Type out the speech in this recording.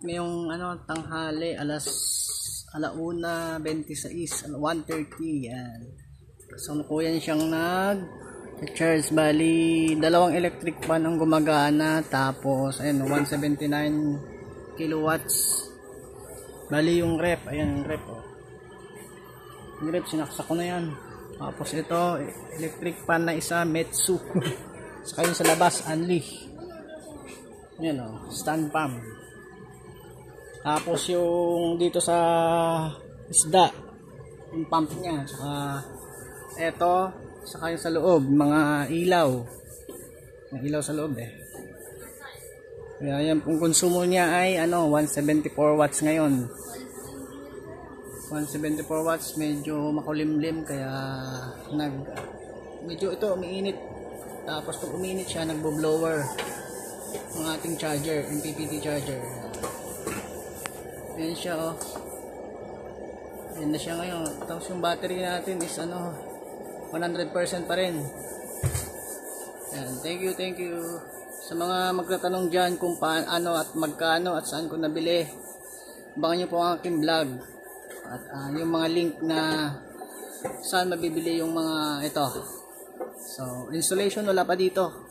ngayong tanghali, alauna 26, 1:30 yan. So kuya siyang nag-charge. Bali, dalawang electric fan ang gumagana, tapos ayun 179 kilowatts. Bali yung ref, ayan yung ref yung ref sinaksak ko na yan. Tapos ito electric fan na isa, Metsu. Saka yung sa labas, Anli. Yan stand pump. Tapos yung dito sa isda, yung pump niya. Saka ito, saka yung sa loob, mga ilaw. May ilaw sa loob Kaya yan, kung konsumo niya ay 174 watts ngayon. 174 watts, medyo makulimlim, kaya medyo ito umiinit. Tapos pag uminit siya, nagbo-blower ang ating charger, MPPT charger. Ayan siya ayan na siya ngayon. Tapos yung battery natin is 100% pa rin. Ayan, thank you sa mga magtatanong dyan kung paano at magkano at saan ko nabili. Abangan nyo po ang aking vlog at yung mga link na saan mabibili yung mga ito. So installation wala pa dito.